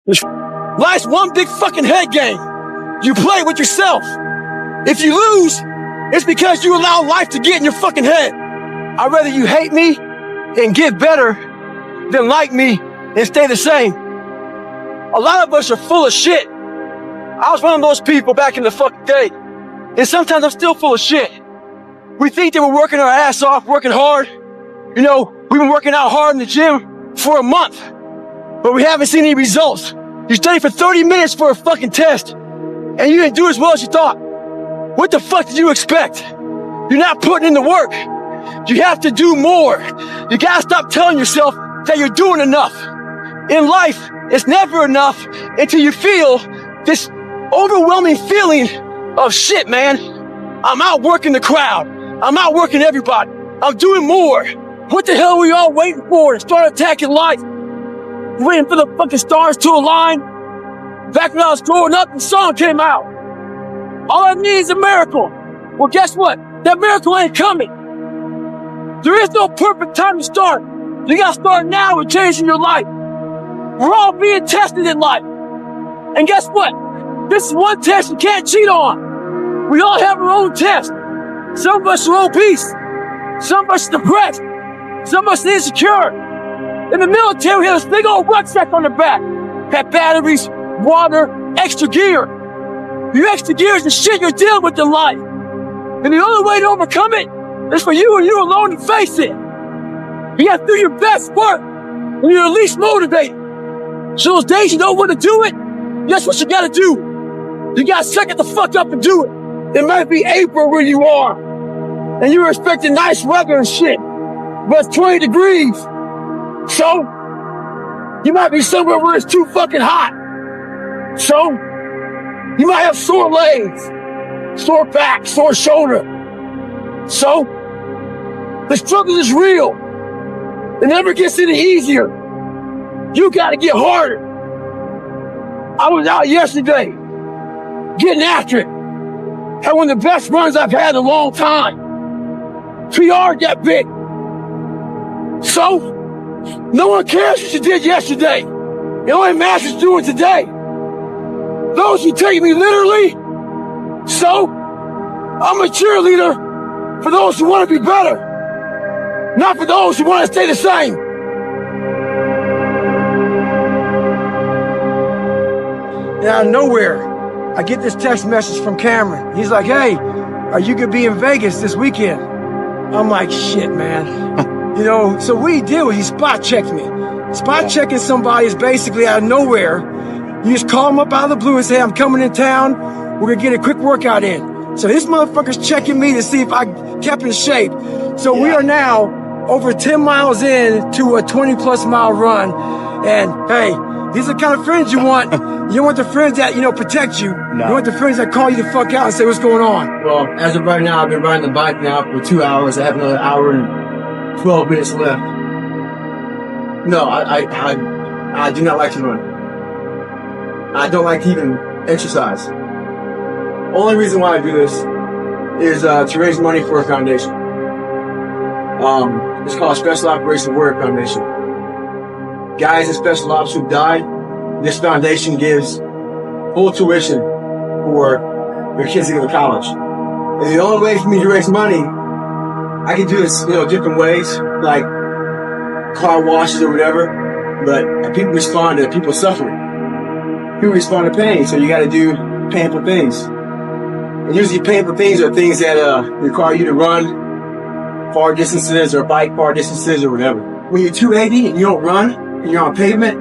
Life's one big fucking head game. You play with yourself. If you lose, it's because you allow life to get in your fucking head. I'd rather you hate me and get better than like me and stay the same. A lot of us are full of shit. I was one of those people back in the fucking day. And sometimes I'm still full of shit. We think that we're working our ass off, working hard. You know, we've been working out hard in the gym for a month, but we haven't seen any results. You studied for 30 minutes for a fucking test, and you didn't do as well as you thought. What the fuck did you expect? You're not putting in the work. You have to do more. You gotta stop telling yourself that you're doing enough. In life, it's never enough until you feel this overwhelming feeling of shit, man. I'm outworking the crowd. I'm outworking everybody. I'm doing more. What the hell are we all waiting for to start attacking life? Waiting for the fucking stars to align? Back when I was growing up, the song came out. All I need is a miracle. Well, guess what? That miracle ain't coming. There is no perfect time to start. You gotta start now with changing your life. We're all being tested in life. And guess what? This is one test you can't cheat on. We all have our own test. Some of us are obese. Some of us are depressed. Some of us are insecure. In the military, we had this big old rucksack on the back. Had batteries, water, extra gear. Your extra gear is the shit you're dealing with in life. And the only way to overcome it is for you and you alone to face it. You gotta do your best work when you're least motivated. So those days you don't want to do it, that's what you gotta do. You gotta suck it the fuck up and do it. It might be April where you are, and you're expecting nice weather and shit, but it's 20 degrees. So, you might be somewhere where it's too fucking hot. So, you might have sore legs, sore back, sore shoulder. So, the struggle is real. It never gets any easier. You gotta get harder. I was out yesterday, getting after it. Had one of the best runs I've had in a long time. 3 yards that big. So, no one cares what you did yesterday. It only matters what you're doing today. Those who take me literally. So, I'm a cheerleader for those who want to be better, not for those who want to stay the same. And out of nowhere, I get this text message from Cameron. He's like, hey, are you gonna be in Vegas this weekend? I'm like, shit, man. You know, so what he did was he spot checked me. Spot checking somebody is basically out of nowhere. You just call him up out of the blue and say, I'm coming in town. We're gonna get a quick workout in. So this motherfucker's checking me to see if I kept in shape. So we are now over 10 miles in to a 20+ mile run. And hey, these are the kind of friends you want. You don't want the friends that, you know, protect you. No. You want the friends that call you the fuck out and say what's going on. Well, as of right now, I've been riding the bike now for 2 hours. I have another hour and 12 minutes left. No, I do not like to run. I don't like to even exercise. Only reason why I do this is to raise money for a foundation. It's called Special Operations Warrior Foundation. Guys in special ops who died, this foundation gives full tuition for their kids to go to college. And the only way for me to raise money, I can do this, you know, different ways, like car washes or whatever, but people respond to people suffering. People respond to pain, so you gotta do painful things. And usually painful things are things that require you to run far distances or bike far distances or whatever. When you're 280 and you don't run, and you're on pavement,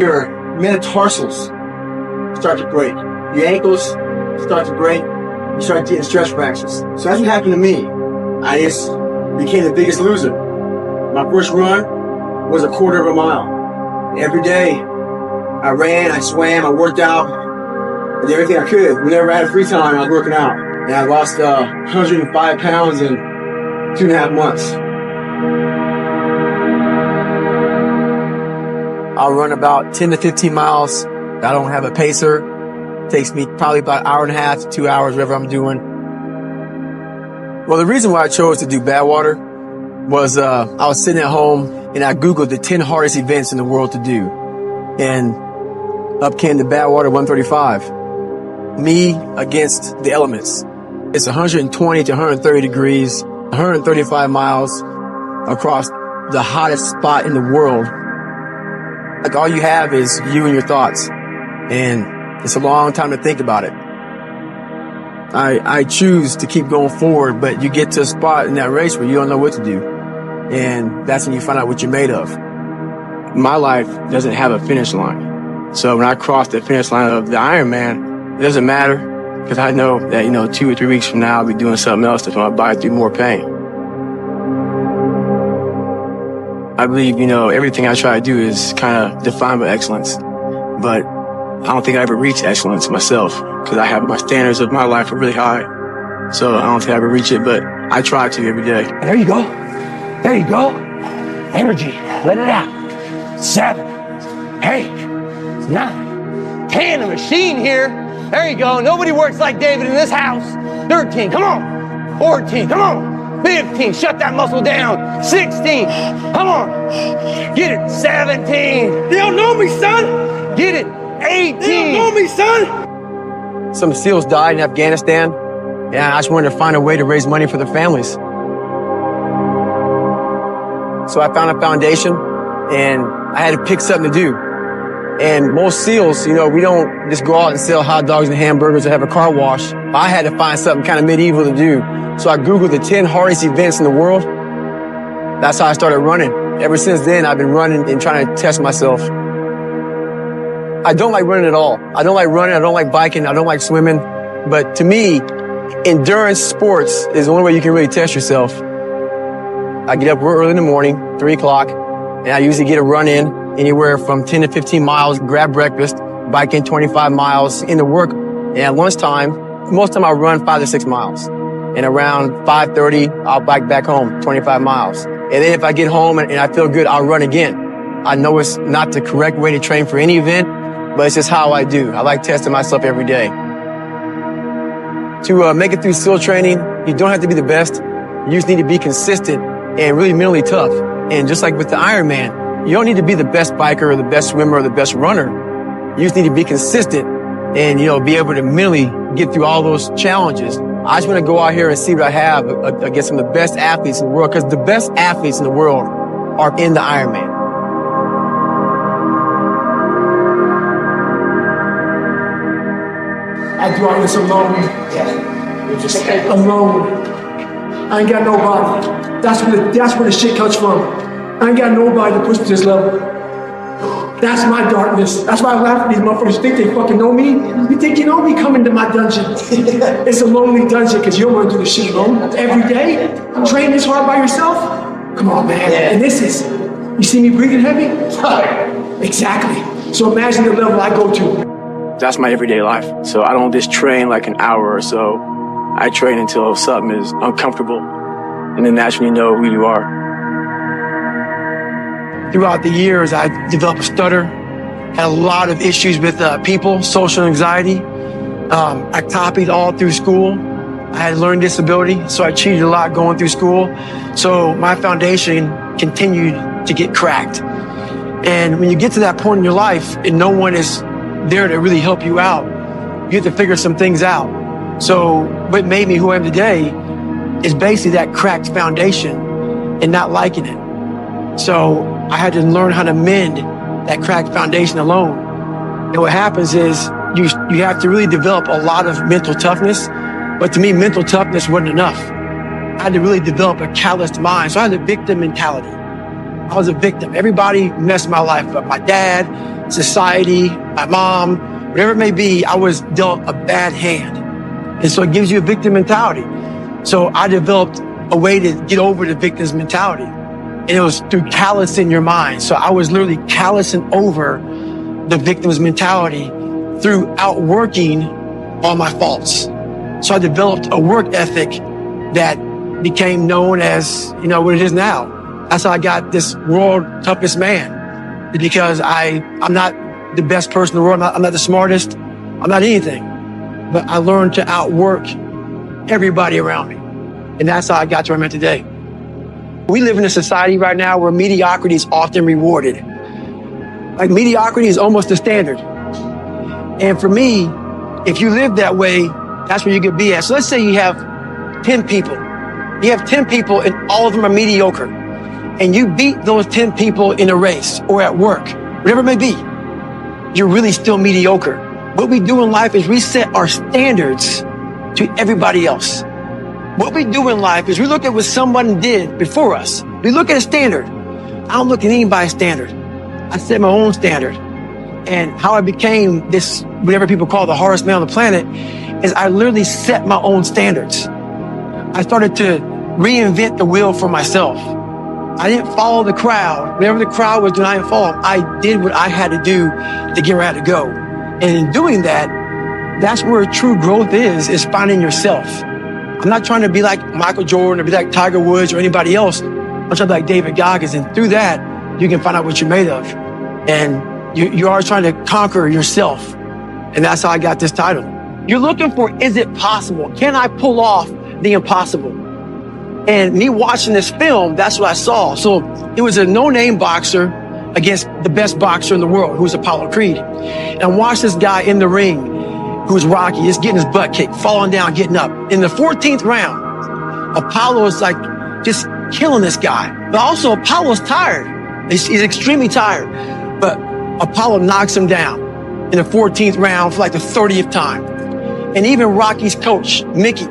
your metatarsals start to break. Your ankles start to break. You start getting stress fractures. So that's what happened to me. I just became the biggest loser. My first run was a quarter of a mile. Every day, I ran, I swam, I worked out, I did everything I could. Whenever I had free time, I was working out. And I lost 105 pounds in 2.5 months. I'll run about 10 to 15 miles. I don't have a pacer. It takes me probably about an hour and a half to 2 hours, whatever I'm doing. Well, the reason why I chose to do Badwater was I was sitting at home and I Googled the 10 hardest events in the world to do. And Up came the Badwater 135. Me against the elements. It's 120 to 130 degrees, 135 miles across the hottest spot in the world. Like, all you have is you and your thoughts. And it's a long time to think about it. I choose to keep going forward, but you get to a spot in that race where you don't know what to do. And that's when you find out what you're made of. My life doesn't have a finish line. So when I cross the finish line of the Ironman, it doesn't matter, because I know that, 2 or 3 weeks from now, I'll be doing something else to put my body through more pain. I believe, everything I try to do is kind of defined by excellence. But I don't think I ever reach excellence myself, because I have my standards of my life are really high. So I don't think I ever reach it, but I try to every day. There you go. There you go. Energy. Let it out. 7, 8, 9, 10. A machine here. There you go. Nobody works like David in this house. 13. Come on. 14. Come on. 15. Shut that muscle down. 16. Come on. Get it. 17. They don't know me, son. Get it. 18. They don't know me, son. Some SEALs died in Afghanistan, and I just wanted to find a way to raise money for their families. So I found a foundation, and I had to pick something to do. And most SEALs, we don't just go out and sell hot dogs and hamburgers or have a car wash. I had to find something kind of medieval to do. So I Googled the 10 hardest events in the world. That's how I started running. Ever since then, I've been running and trying to test myself. I don't like running at all. I don't like running. I don't like biking. I don't like swimming. But to me, endurance sports is the only way you can really test yourself. I get up real early in the morning, 3 o'clock, and I usually get a run in anywhere from 10 to 15 miles, grab breakfast, bike in 25 miles into work. And at lunchtime, most of the time I run 5 to 6 miles. And around 5:30, I'll bike back home, 25 miles. And then if I get home and I feel good, I'll run again. I know it's not the correct way to train for any event, but it's just how I do. I like testing myself every day. To make it through SEAL training, you don't have to be the best. You just need to be consistent and really mentally tough. And just like with the Ironman, you don't need to be the best biker or the best swimmer or the best runner. You just need to be consistent and, be able to mentally get through all those challenges. I just want to go out here and see what I have against some of the best athletes in the world, because the best athletes in the world are in the Ironman. I do all this alone. Alone. I ain't got nobody. That's where the shit comes from. I ain't got nobody to push me to this level. That's my darkness. That's why I laugh at these motherfuckers. Think they fucking know me? You think you know me? Coming to my dungeon. It's a lonely dungeon because you don't want to do the shit alone. Every day, train this hard by yourself. Come on, man. Yeah. And this is, you see me breathing heavy? Exactly. So imagine the level I go to. That's my everyday life. So I don't just train like an hour or so. I train until something is uncomfortable, and then that's when you know who you are. Throughout the years, I developed a stutter, had a lot of issues with people, social anxiety. I copied all through school. I had learning disability, so I cheated a lot going through school. So my foundation continued to get cracked. And when you get to that point in your life and no one is there to really help you out, you have to figure some things out. So what made me who I am today is basically that cracked foundation and not liking it. So I had to learn how to mend that cracked foundation alone. And what happens is you have to really develop a lot of mental toughness. But to me, mental toughness wasn't enough. I had to really develop a calloused mind. So I had a victim mentality. I was a victim. Everybody messed my life up. My dad, society, my mom, whatever it may be, I was dealt a bad hand. And so it gives you a victim mentality. So I developed a way to get over the victim's mentality. And it was through callousing your mind. So I was literally callousing over the victim's mentality through outworking all my faults. So I developed a work ethic that became known as, what it is now. That's how I got this world toughest man. Because I'm not the best person in the world. I'm not the smartest. I'm not anything. But I learned to outwork everybody around me. And that's how I got to where I'm at today. We live in a society right now where mediocrity is often rewarded. Like, mediocrity is almost the standard. And for me, if you live that way, that's where you could be at. So let's say you have 10 people. You have 10 people and all of them are mediocre. And you beat those 10 people in a race or at work, whatever it may be. You're really still mediocre. What we do in life is we set our standards to everybody else. What we do in life is we look at what someone did before us. We look at a standard. I don't look at anybody's standard. I set my own standard. And how I became this, whatever people call the hardest man on the planet, is I literally set my own standards. I started to reinvent the wheel for myself. I didn't follow the crowd. Whatever the crowd was doing, I didn't follow them. I did what I had to do to get where I had to go. And in doing that, that's where true growth is finding yourself. I'm not trying to be like Michael Jordan or be like Tiger Woods or anybody else. I'm trying to be like David Goggins. And through that, you can find out what you're made of. And you are trying to conquer yourself. And that's how I got this title. You're looking for, is it possible? Can I pull off the impossible? And me watching this film, that's what I saw. So it was a no-name boxer against the best boxer in the world, who was Apollo Creed. And I watched this guy in the ring, who was Rocky, just getting his butt kicked, falling down, getting up. In the 14th round, Apollo is like just killing this guy. But also Apollo's tired. He's extremely tired. But Apollo knocks him down in the 14th round for like the 30th time. And even Rocky's coach, Mickey,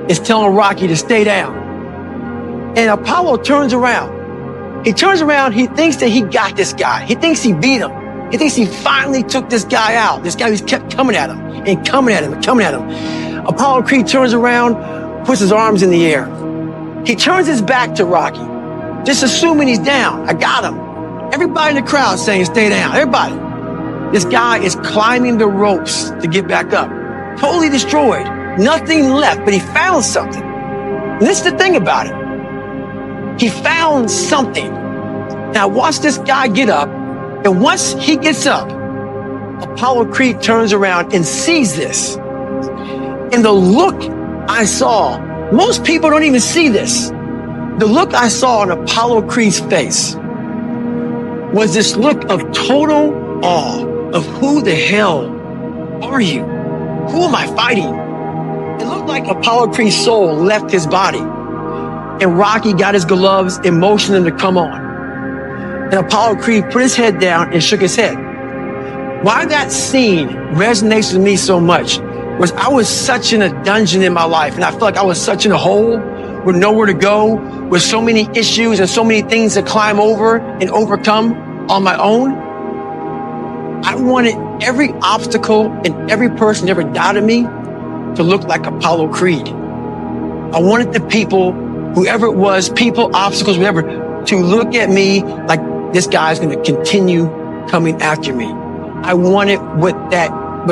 is telling Rocky to stay down. And Apollo turns around. He turns around, he thinks that he got this guy. He thinks he beat him. He thinks he finally took this guy out. This guy who's kept coming at him and coming at him and coming at him. Apollo Creed turns around, puts his arms in the air. He turns his back to Rocky, just assuming he's down. I got him. Everybody in the crowd saying, stay down. Everybody. This guy is climbing the ropes to get back up. Totally destroyed. Nothing left, but he found something. And this is the thing about it. He found something. Now watch this guy get up. And once he gets up, Apollo Creed turns around and sees this. And the look I saw, most people don't even see this. The look I saw on Apollo Creed's face was this look of total awe of who the hell are you? Who am I fighting? It looked like Apollo Creed's soul left his body. And Rocky got his gloves and motioned him to come on. And Apollo Creed put his head down and shook his head. Why that scene resonates with me so much was I was such in a dungeon in my life, and I felt like I was such in a hole with nowhere to go, with so many issues and so many things to climb over and overcome on my own. I wanted every obstacle and every person that ever doubted me to look like Apollo Creed. I wanted the people, whoever it was, people, obstacles, whatever, to look at me like this guy's going to continue coming after me. I wanted what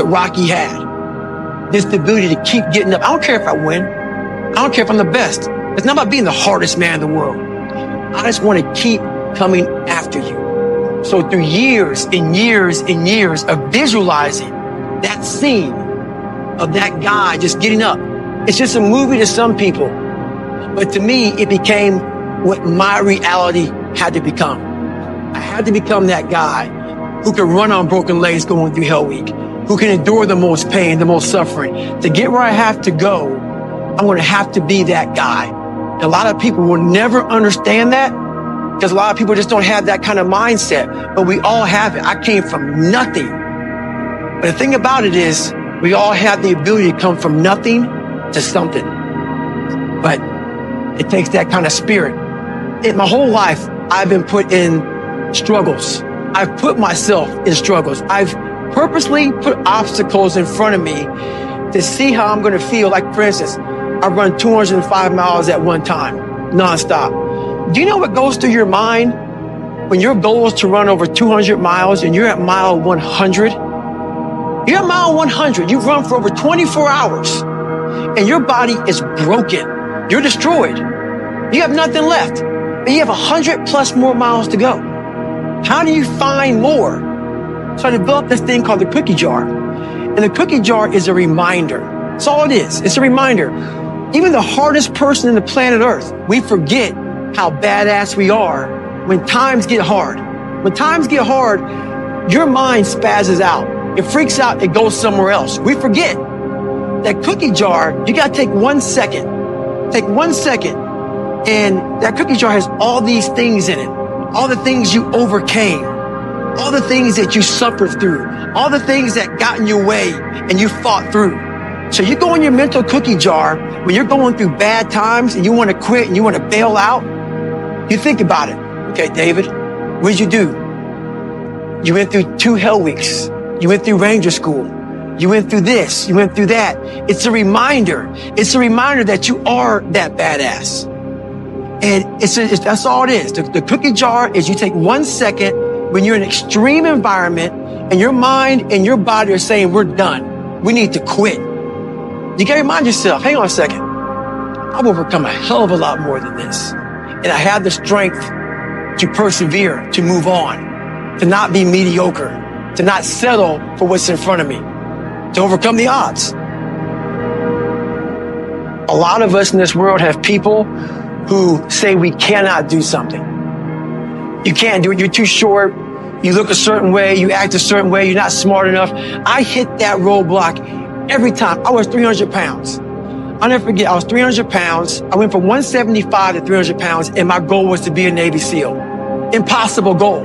Rocky had. This ability to keep getting up. I don't care if I win. I don't care if I'm the best. It's not about being the hardest man in the world. I just want to keep coming after you. So through years and years and years of visualizing that scene of that guy just getting up, it's just a movie to some people. But to me, it became what my reality had to become. I had to become that guy who can run on broken legs going through Hell Week, who can endure the most pain, the most suffering. To get where I have to go, I'm going to have to be that guy. And a lot of people will never understand that because a lot of people just don't have that kind of mindset, but we all have it. I came from nothing. But the thing about it is we all have the ability to come from nothing to something. But it takes that kind of spirit. In my whole life, I've been put in struggles. I've put myself in struggles. I've purposely put obstacles in front of me to see how I'm going to feel. Like, for instance, I run 205 miles at one time, nonstop. Do you know what goes through your mind when your goal is to run over 200 miles and you're at mile 100? You're at mile 100. You've run for over 24 hours and your body is broken. You're destroyed. You have nothing left, but you have 100 plus more miles to go. How do you find more? So I developed this thing called the cookie jar. And the cookie jar is a reminder. That's all it is. It's a reminder. Even the hardest person in the planet Earth, we forget how badass we are when times get hard. When times get hard, your mind spazzes out. It freaks out, it goes somewhere else. We forget that cookie jar, you gotta take 1 second. Take 1 second, and that cookie jar has all these things in it. All the things you overcame. All the things that you suffered through. All the things that got in your way and you fought through. So you go in your mental cookie jar when you're going through bad times and you want to quit and you want to bail out. You think about it. Okay, David, what did you do? You went through 2 hell weeks. You went through Ranger School. You went through this. You went through that. It's a reminder. It's a reminder that you are that badass. And that's all it is. The cookie jar is you take 1 second when you're in an extreme environment and your mind and your body are saying, we're done. We need to quit. You gotta remind yourself, hang on a second. I've overcome a hell of a lot more than this. And I have the strength to persevere, to move on, to not be mediocre, to not settle for what's in front of me, to overcome the odds. A lot of us in this world have people who say we cannot do something. You can't do it. You're too short. You look a certain way. You act a certain way. You're not smart enough. I hit that roadblock every time. I was 300 pounds. I'll never forget. I was 300 pounds. I went from 175 to 300 pounds, and my goal was to be a Navy SEAL. Impossible goal.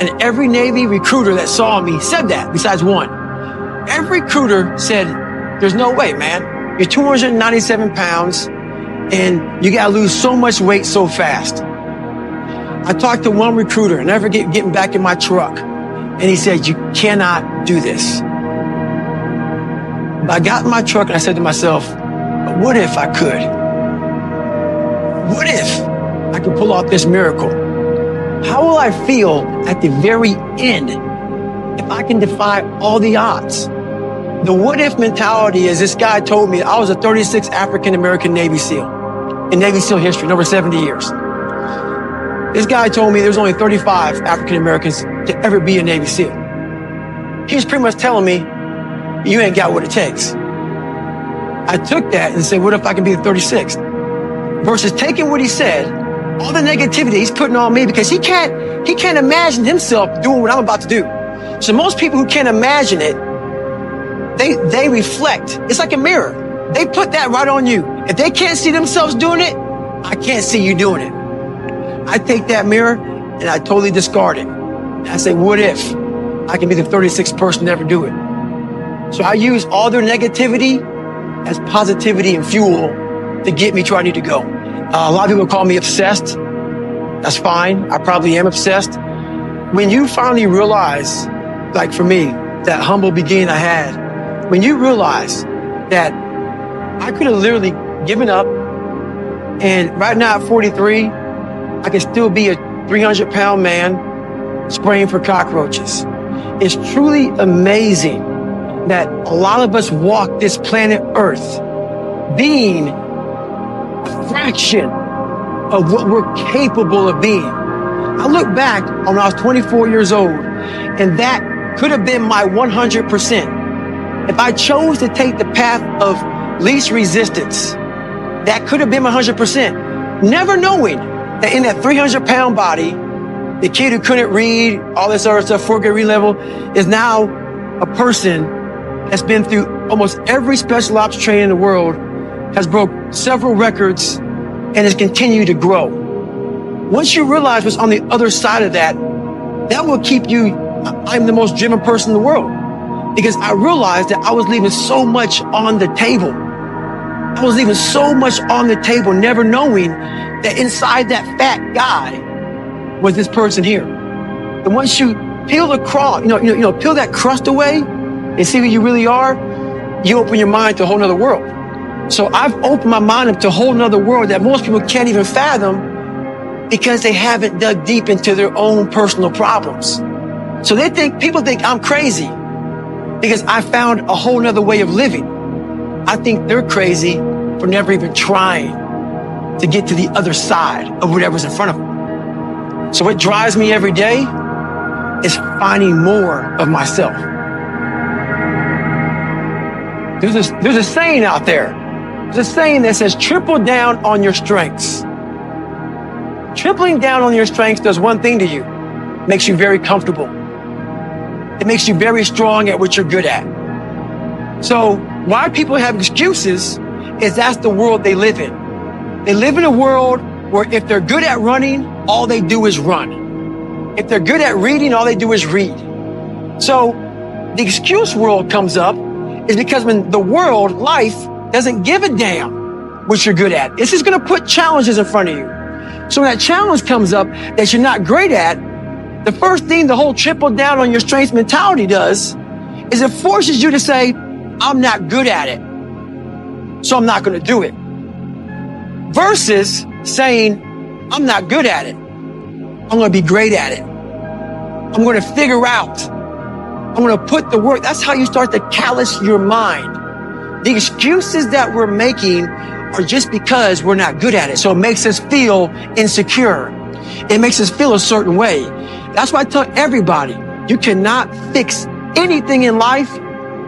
And every Navy recruiter that saw me said that, besides one. Every recruiter said, there's no way, man. You're 297 pounds, and you gotta lose so much weight so fast. I talked to one recruiter, and I never getting back in my truck, and he said, you cannot do this. But I got in my truck and I said to myself, what if I could? What if I could pull off this miracle? How will I feel at the very end if I can defy all the odds? The what if mentality is this guy told me I was a 36th African-American Navy SEAL in Navy SEAL history, in over 70 years. This guy told me there's only 35 African-Americans to ever be a Navy SEAL. He was pretty much telling me, you ain't got what it takes. I took that and said, what if I can be the 36th? Versus taking what he said, all the negativity he's putting on me, because he can't imagine himself doing what I'm about to do. So most people who can't imagine it, they reflect. It's like a mirror. They put that right on you. If they can't see themselves doing it, I can't see you doing it. I take that mirror and I totally discard it. And I say, what if I can be the 36th person to ever do it? So I use all their negativity as positivity and fuel to get me to where I need to go. A lot of people call me obsessed. That's fine. I probably am obsessed. When you finally realize, like for me, that humble beginning I had, when you realize that I could have literally given up, and right now at 43, I can still be a 300-pound man spraying for cockroaches. It's truly amazing that a lot of us walk this planet Earth being a fraction of what we're capable of being. I look back on when I was 24 years old, and that could have been my 100%. If I chose to take the path of least resistance, that could have been my 100%. Never knowing that in that 300-pound body, the kid who couldn't read, all this other stuff, 4th grade read level, is now a person that's been through almost every special ops training in the world, has broke several records, and has continued to grow. Once you realize what's on the other side of that, that will keep you, I'm the most driven person in the world. Because I realized that I was leaving so much on the table. I was leaving so much on the table, never knowing that inside that fat guy was this person here. And once you peel the crust, peel that crust away and see who you really are, you open your mind to a whole nother world. So I've opened my mind up to a whole nother world that most people can't even fathom because they haven't dug deep into their own personal problems. So people think I'm crazy because I found a whole nother way of living. I think they're crazy for never even trying to get to the other side of whatever's in front of them. So what drives me every day is finding more of myself. There's a saying out there. There's a saying that says, triple down on your strengths. Tripling down on your strengths does one thing to you. Makes you very comfortable. It makes you very strong at what you're good at. So why people have excuses is that's the world they live in. They live in a world where if they're good at running, all they do is run. If they're good at reading, all they do is read. So the excuse world comes up is because when the world, life, doesn't give a damn what you're good at. It's just going to put challenges in front of you. So when that challenge comes up that you're not great at, the first thing the whole triple down on your strengths mentality does is it forces you to say, I'm not good at it, so I'm not going to do it. Versus saying, I'm not good at it. I'm going to be great at it. I'm going to figure out. I'm going to put the work. That's how you start to callous your mind. The excuses that we're making are just because we're not good at it. So it makes us feel insecure. It makes us feel a certain way. That's why I tell everybody, you cannot fix anything in life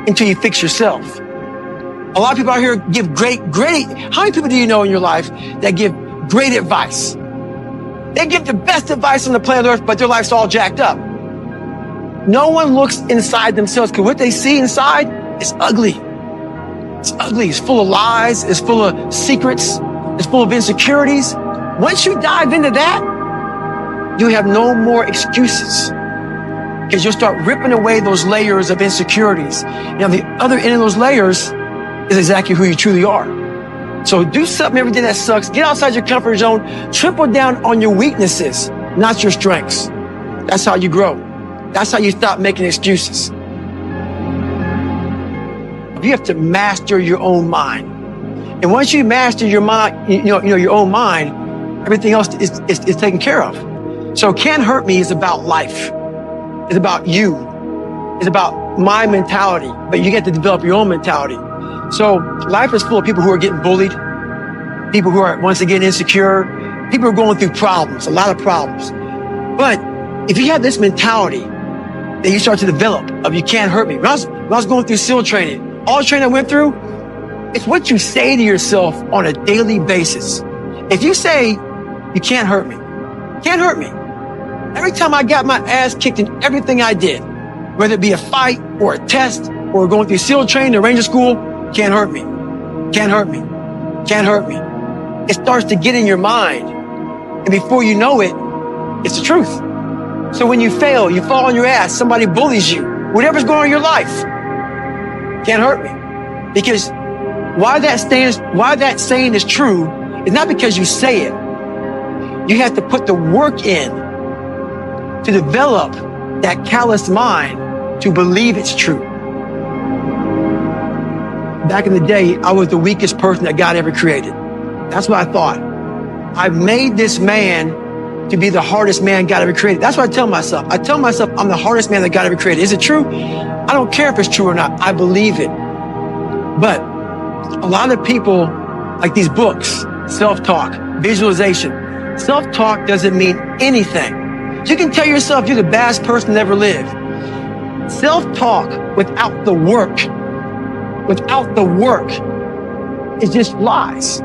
until you fix yourself. A lot of people out here give great, how many people do you know in your life that give great advice? They give the best advice on the planet Earth, but their life's all jacked up. No one looks inside themselves because what they see inside is ugly. It's ugly. It's full of lies. It's full of secrets. It's full of insecurities. Once you dive into that, you have no more excuses because you'll start ripping away those layers of insecurities. Now, the other end of those layers is exactly who you truly are. So do something every day that sucks. Get outside your comfort zone. Triple down on your weaknesses, not your strengths. That's how you grow. That's how you stop making excuses. You have to master your own mind. And once you master your mind, your own mind, everything else is taken care of. So Can't Hurt Me is about life. It's about you. It's about my mentality, but you get to develop your own mentality. So life is full of people who are getting bullied, people who are, once again, insecure, people who are going through problems, a lot of problems. But if you have this mentality that you start to develop of you can't hurt me. When I was going through SEAL training, all the training I went through, it's what you say to yourself on a daily basis. If you say, you can't hurt me, can't hurt me. Every time I got my ass kicked in everything I did, whether it be a fight or a test or going through SEAL training or Ranger school, can't hurt me, can't hurt me, can't hurt me. It starts to get in your mind. And before you know it, it's the truth. So when you fail, you fall on your ass, somebody bullies you, whatever's going on in your life, can't hurt me. Because why that saying is true is not because you say it. You have to put the work in to develop that callous mind to believe it's true. Back in the day, I was the weakest person that God ever created. That's what I thought. I made this man to be the hardest man God ever created. That's what I tell myself. I tell myself I'm the hardest man that God ever created. Is it true? I don't care if it's true or not. I believe it. But a lot of people, like these books, self-talk, visualization. Self-talk doesn't mean anything. You can tell yourself you're the best person that ever lived. Self-talk without the work is just lies.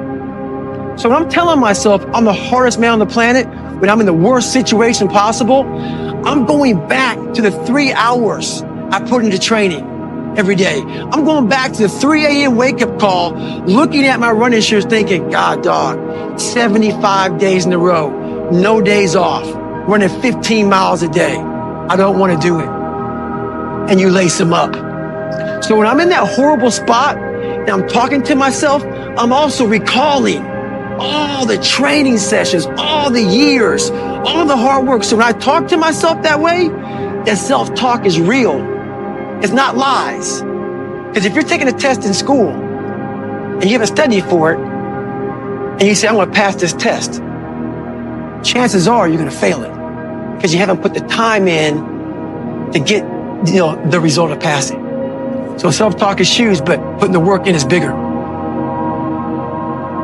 So when I'm telling myself I'm the hardest man on the planet, when I'm in the worst situation possible, I'm going back to the 3 hours I put into training every day. I'm going back to the 3 a.m. wake-up call, looking at my running shoes thinking, God, dog, 75 days in a row, no days off, running 15 miles a day. I don't want to do it. And you lace them up. So when I'm in that horrible spot and I'm talking to myself, I'm also recalling all the training sessions, all the years, all the hard work. So when I talk to myself that way, that self-talk is real. It's not lies. Because if you're taking a test in school and you haven't studied for it, and you say, I'm going to pass this test, chances are you're going to fail it because you haven't put the time in to get, the result of passing. So self-talk is huge, but putting the work in is bigger.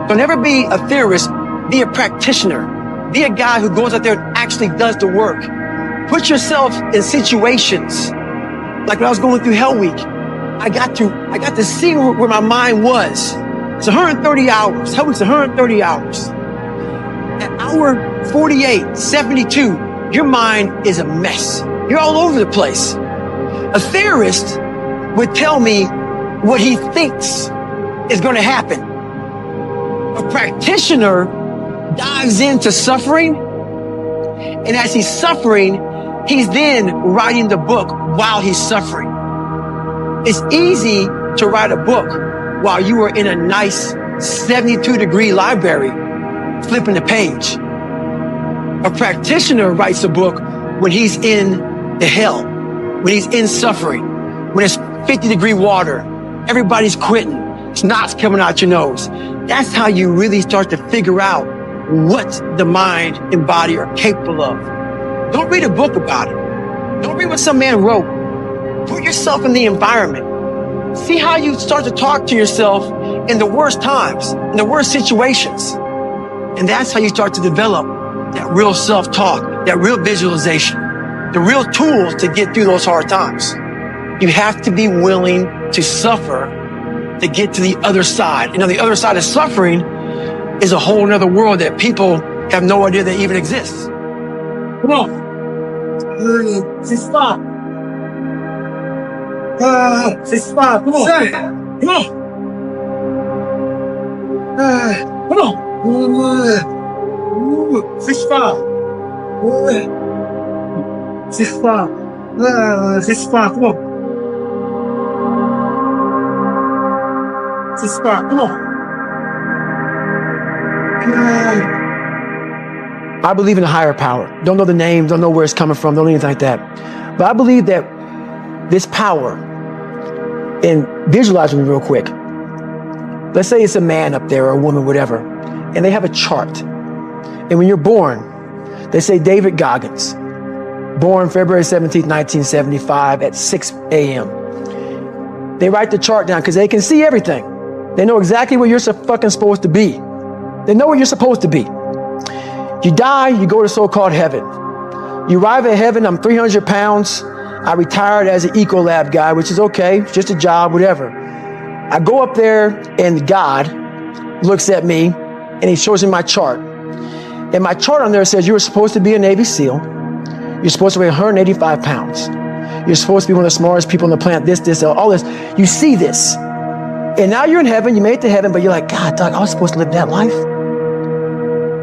So never be a theorist, be a practitioner. Be a guy who goes out there and actually does the work. Put yourself in situations. Like when I was going through Hell Week, I got to see where my mind was. It's 130 hours. Hell Week's 130 hours. At hour 48, 72, your mind is a mess. You're all over the place. A theorist would tell me what he thinks is going to happen. A practitioner dives into suffering, and as he's suffering, he's then writing the book while he's suffering. It's easy to write a book while you are in a nice 72-degree library flipping the page. A practitioner writes a book when he's in the hell, when he's in suffering, when it's 50-degree water, everybody's quitting, snot's coming out your nose. That's how you really start to figure out what the mind and body are capable of. Don't read a book about it. Don't read what some man wrote. Put yourself in the environment. See how you start to talk to yourself in the worst times, in the worst situations. And that's how you start to develop that real self-talk, that real visualization, the real tools to get through those hard times. You have to be willing to suffer to get to the other side. And on the other side of suffering is a whole nother world that people have no idea that even exists. Come on. C'est pas. C'est pas. Come on. Come on. Come on. C'est pas. C'est pas. C'est pas. Come on. C'est pas. Come on. I believe in a higher power. Don't know the name, don't know where it's coming from, don't know anything like that. But I believe that this power, and visualize with me real quick. Let's say it's a man up there or a woman, whatever, and they have a chart. And when you're born, they say David Goggins, born February 17th, 1975 at 6 a.m. They write the chart down because they can see everything. They know exactly where you're fucking supposed to be. They know where you're supposed to be. You die, you go to so-called heaven. You arrive at heaven, I'm 300 pounds. I retired as an Ecolab guy, which is okay, just a job, whatever. I go up there and God looks at me and he shows me my chart. And my chart on there says you were supposed to be a Navy SEAL. You're supposed to weigh 185 pounds. You're supposed to be one of the smartest people on the planet, this, all this. You see this. And now you're in heaven, you made it to heaven, but you're like, God, Doug, I was supposed to live that life.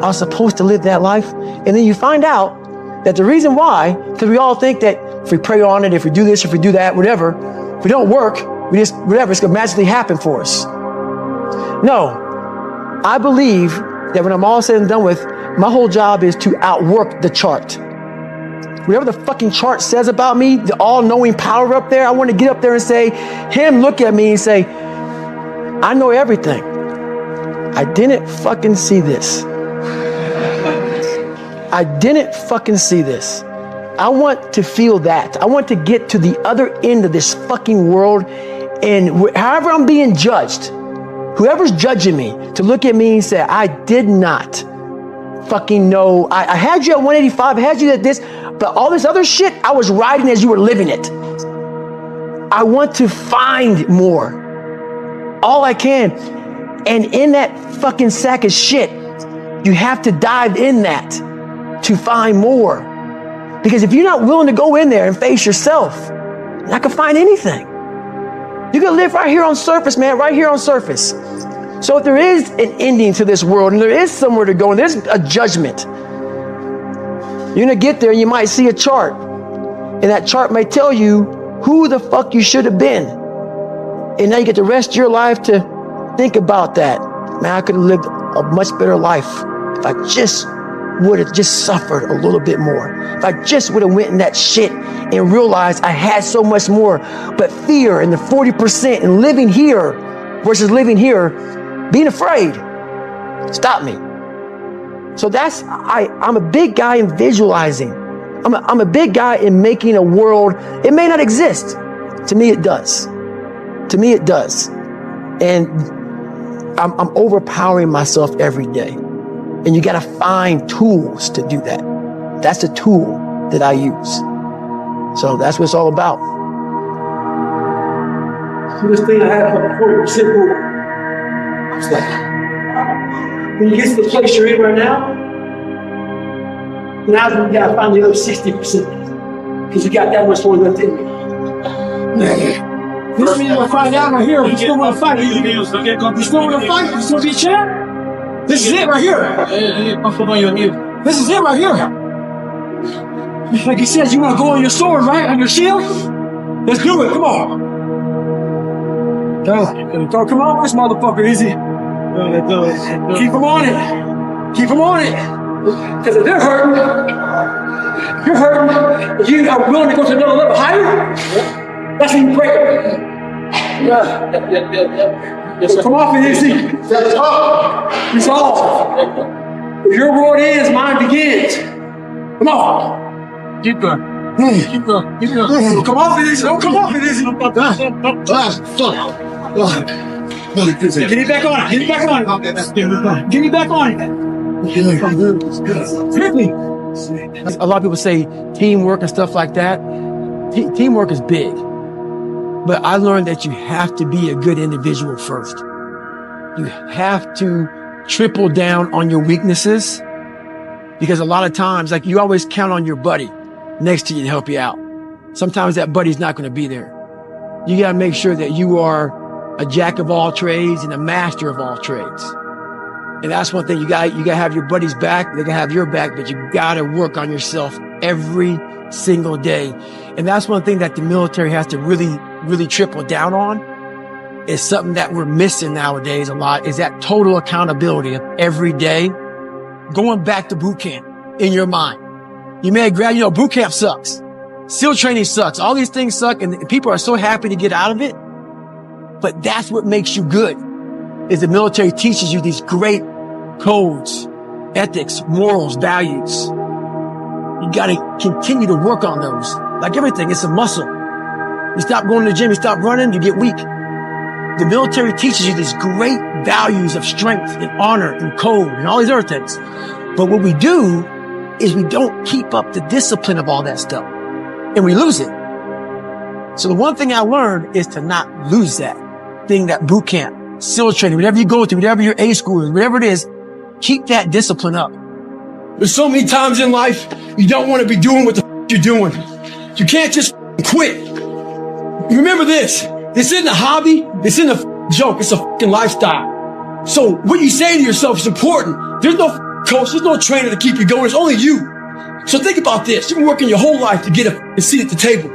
I was supposed to live that life. And then you find out that the reason why, because we all think that if we pray on it, if we do this, if we do that, whatever, if we don't work, we just, whatever, it's going to magically happen for us. No, I believe that when I'm all said and done with, my whole job is to outwork the chart. Whatever the fucking chart says about me, the all-knowing power up there, I want to get up there and say, him look at me and say, I know everything. I didn't fucking see this. I didn't fucking see this. I want to feel that. I want to get to the other end of this fucking world, and however I'm being judged, whoever's judging me, to look at me and say, I did not fucking know. I had you at 185, I had you at this, but all this other shit, I was riding as you were living it. I want to find more. All I can. And in that fucking sack of shit, you have to dive in that to find more. Because if you're not willing to go in there and face yourself, you're not gonna find anything. You're gonna live right here on surface, man, right here on surface. So if there is an ending to this world and there is somewhere to go and there's a judgment, you're gonna get there and you might see a chart. And that chart may tell you who the fuck you should have been. And now you get the rest of your life to think about that. Man, I could have lived a much better life if I just would have just suffered a little bit more. If I just would have went in that shit and realized I had so much more. But fear and the 40% and living here versus living here, being afraid, stopped me. So that's, I'm a big guy in visualizing. I'm a big guy in making a world. It may not exist. To me, it does. To me, it does. And I'm overpowering myself every day. And you got to find tools to do that. That's the tool that I use. So that's what it's all about. So this thing I had like 40% rule. I was like, when you get to the place you're in right now when you gotta find the other 60%. Because you got that much more left in you. You don't mean to find out right here. You still want to fight. You still want to fight. You still be champ. This is it right here. This is it right here. Like he says, you want to go on your sword, right? On your shield? Let's do it. Come on. Come on, this motherfucker, easy. Keep him on it. Keep him on it. Because if they're hurting, you're hurting, if you are willing to go to another level higher, that's when you break it. So come off it, easy. Resolve. If your road ends, mine begins. Come on. Keep going. Keep going. Keep going. Come off it, easy. Don't come off it, easy. Get me back on it. Get me back on it. Get me back on it. Hit me. A lot of people say teamwork and stuff like that. Teamwork is big. But I learned that you have to be a good individual first. You have to triple down on your weaknesses, because a lot of times, like, you always count on your buddy next to you to help you out. Sometimes that buddy's not going to be there. You got to make sure that you are a jack of all trades and a master of all trades. And that's one thing. You got to have your buddies back. They can have your back, but you got to work on yourself every single day. And that's one thing that the military has to really triple down on. Is something that we're missing nowadays a lot, is that total accountability of every day going back to boot camp in your mind. You may have boot camp sucks. SEAL training sucks. All these things suck, and people are so happy to get out of it. But that's what makes you good, is the military teaches you these great codes, ethics, morals, values. You got to continue to work on those. Like everything, it's a muscle. You stop going to the gym, you stop running, you get weak. The military teaches you these great values of strength and honor and code and all these other things. But what we do is we don't keep up the discipline of all that stuff, and we lose it. So the one thing I learned is to not lose that thing, that boot camp, SEAL training, whatever you go through, whatever your A school is, whatever it is, keep that discipline up. There's so many times in life you don't want to be doing what the you're doing. You can't just quit. Remember this. This isn't a hobby. This isn't a joke. It's a fucking lifestyle. So what you say to yourself is important. There's no coach. There's no trainer to keep you going. It's only you. So think about this. You've been working your whole life to get a seat at the table.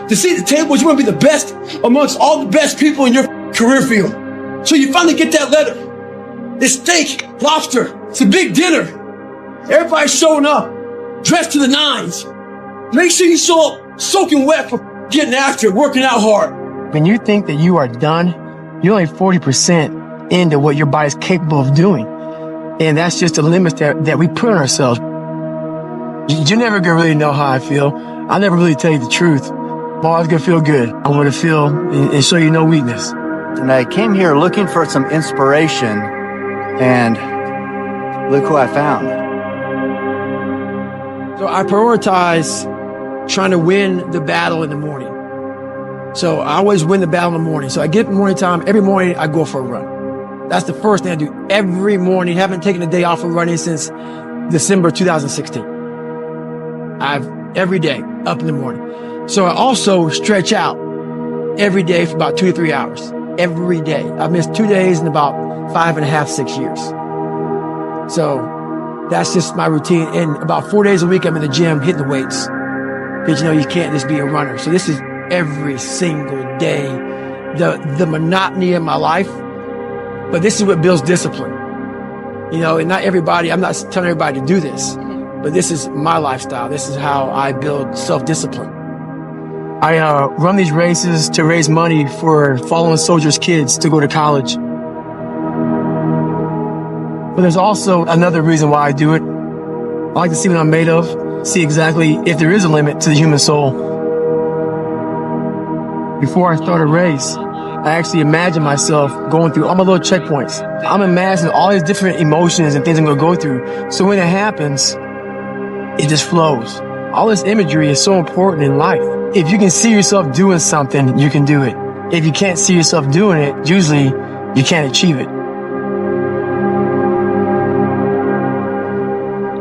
The seat at the table is you want to be the best amongst all the best people in your career field. So you finally get that letter. It's steak, lobster. It's a big dinner. Everybody's showing up, dressed to the nines. Make sure you show up soaking wet for getting after it, working out hard. When you think that you are done, you're only 40% into what your body's capable of doing. And that's just the limits that we put on ourselves. You're never going to really know how I feel. I'll never really tell you the truth. I'm always going to feel good. I want to feel and show you no weakness. And I came here looking for some inspiration, and look who I found. So I prioritize trying to win the battle in the morning. So I always win the battle in the morning. So I get up in the morning time. Every morning I go for a run. That's the first thing I do every morning. Haven't taken a day off of running since December 2016. Every day up in the morning. So I also stretch out every day for about 2 to 3 hours. Every day. I've missed 2 days in about 5.5, 6 years. So that's just my routine. And about 4 days a week, I'm in the gym hitting the weights. Because you can't just be a runner. So this is every single day, the monotony of my life. But this is what builds discipline. And not everybody, I'm not telling everybody to do this, but this is my lifestyle. This is how I build self-discipline. I run these races to raise money for fallen soldiers' kids to go to college. But there's also another reason why I do it. I like to see what I'm made of, see exactly if there is a limit to the human soul. Before I start a race, I actually imagine myself going through all my little checkpoints. I'm imagining all these different emotions and things I'm going to go through. So when it happens, it just flows. All this imagery is so important in life. If you can see yourself doing something, you can do it. If you can't see yourself doing it, usually you can't achieve it.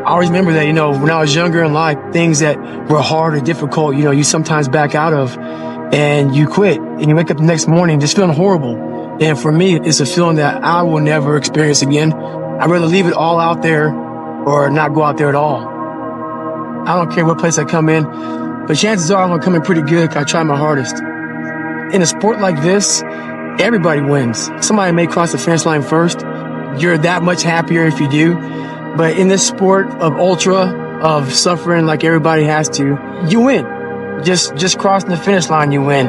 I always remember that, when I was younger in life, things that were hard or difficult, you sometimes back out of. and you quit and you wake up the next morning just feeling horrible. And for me, it's a feeling that I will never experience again. I'd rather leave it all out there or not go out there at all. I don't care what place I come in, but chances are I'm gonna come in pretty good because I try my hardest. In a sport like this, everybody wins. Somebody may cross the finish line first. You're that much happier if you do. But in this sport of ultra, of suffering like everybody has to, you win. Just crossing the finish line, you win.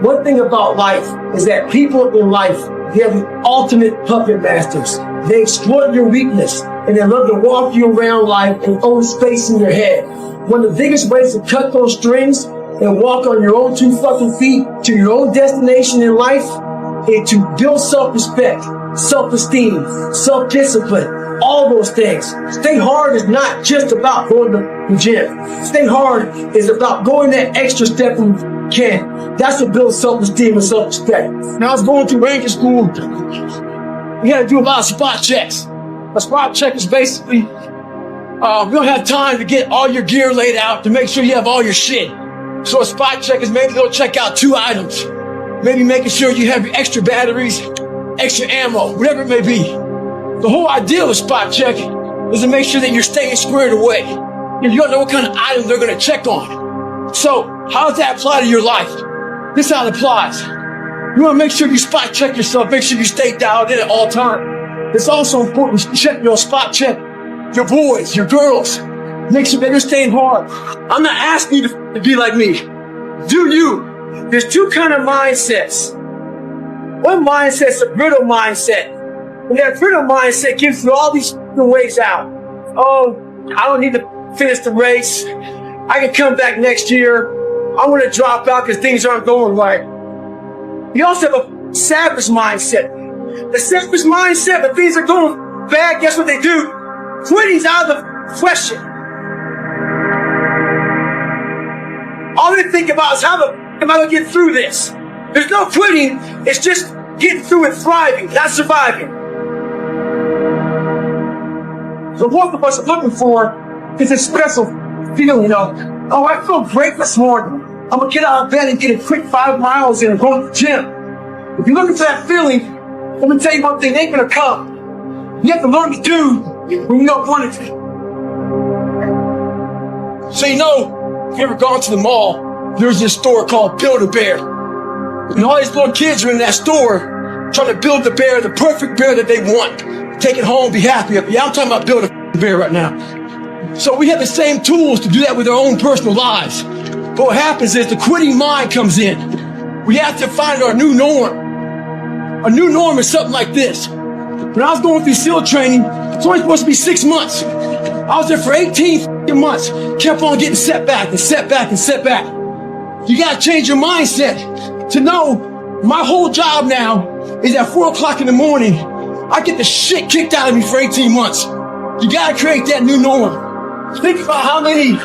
One thing about life is that people in life, they're the ultimate puppet masters. They exploit your weakness and they love to walk you around life and own space in your head. One of the biggest ways to cut those strings and walk on your own 2 fucking feet to your own destination in life is to build self-respect, self-esteem, self-discipline. All those things. Stay hard is not just about going to the gym. Stay hard is about going that extra step you can. That's what builds self-esteem and self-respect. When I was going through Ranger school, we had to do a lot of spot checks. A spot check is basically, we don't have time to get all your gear laid out to make sure you have all your shit. So a spot check is maybe go check out 2 items. Maybe making sure you have your extra batteries, extra ammo, whatever it may be. The whole idea of a spot check is to make sure that you're staying squared away. You don't know what kind of items they're going to check on. So how does that apply to your life? This is how it applies. You want to make sure you spot check yourself. Make sure you stay dialed in at all times. It's also important to check your spot check your boys, your girls. Make sure that you're staying hard. I'm not asking you to be like me. Do you? There's 2 kind of mindsets. One mindset's a brittle mindset. And that brittle mindset gives you all these ways out. Oh, I don't need to finish the race. I can come back next year. I want to drop out because things aren't going right. You also have a savage mindset. The savage mindset, when things are going bad, guess what they do? Quitting's out of the question. All they think about is how am I going to get through this? There's no quitting. It's just getting through and thriving, not surviving. So what of us are looking for is a special feeling of, oh, I feel great this morning. I'm going to get out of bed and get a quick 5 miles in and go to the gym. If you're looking for that feeling, let me tell you one thing, it ain't going to come. You have to learn to do when you don't want it to. So if you ever gone to the mall, there's this store called Build-A-Bear. And all these little kids are in that store trying to build the bear, the perfect bear that they want. Take it home, be happy. Yeah, I'm talking about Build-A-Bear right now. So we have the same tools to do that with our own personal lives. But what happens is the quitting mind comes in. We have to find our new norm. A new norm is something like this. When I was going through SEAL training, it's only supposed to be 6 months. I was there for 18 months. Kept on getting setback and setback and setback. You gotta change your mindset to know my whole job now is at 4 o'clock in the morning. I get the shit kicked out of me for 18 months. You gotta create that new norm. Think about how many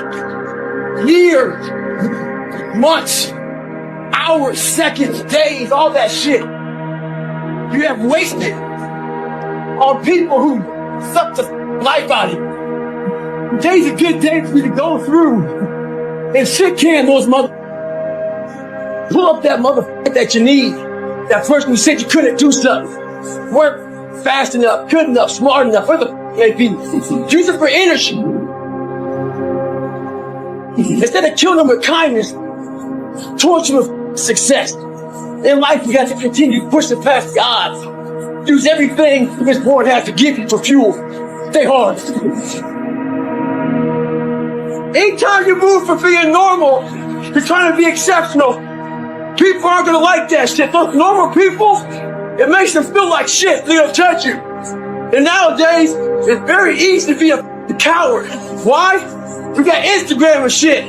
years, months, hours, seconds, days, all that shit you have wasted on people who suck the life out of you. Today's a good day for you to go through and shit can those pull up that motherfucker that you need. That person who said you couldn't do something. Weren't fast enough, good enough, smart enough, whatever the may be. Use it for energy. Instead of killing them with kindness, torture them with success. In life, you got to continue pushing past the odds. Use everything this board has to give you for fuel. Stay hard. Anytime you move from being normal to trying to be exceptional, people aren't going to like that shit. Those normal people, it makes them feel like shit. They don't touch you. And nowadays, it's very easy to be a coward. Why? We got Instagram and shit.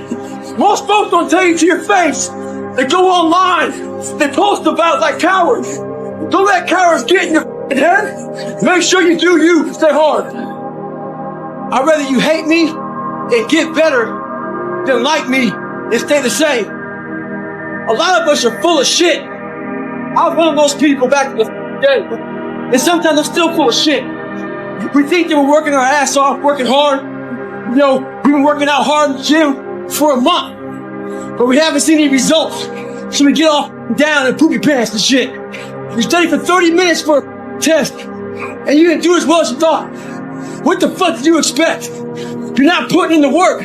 Most folks don't tell you to your face. They go online. They post about like cowards. Don't let cowards get in your head. Make sure you do you. Stay hard. I'd rather you hate me and get better than like me and stay the same. A lot of us are full of shit. I was one of those people back in the day. And sometimes I'm still full of shit. We think that we're working our ass off, working hard. You know, we've been working out hard in the gym for a month. But we haven't seen any results. So we get off down and poop your pants and shit. You study for 30 minutes for a test, and you didn't do as well as you thought. What the fuck did you expect? You're not putting in the work.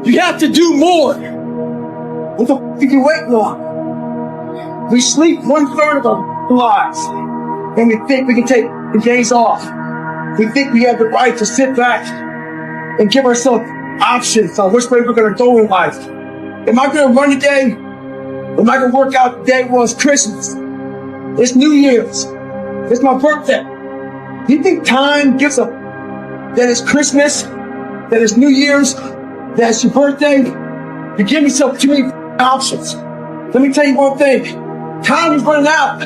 You have to do more. What the fuck are you waiting on? We sleep 1/3 of our lives, and we think we can take the days off. We think we have the right to sit back and give ourselves options on which way we're going to go in life. Am I going to run today? Or am I going to work out today? Well, it's Christmas. It's New Year's. It's my birthday. Do you think time gives a that it's Christmas, that it's New Year's, that it's your birthday? You give yourself too many options. Let me tell you one thing. Time is running out.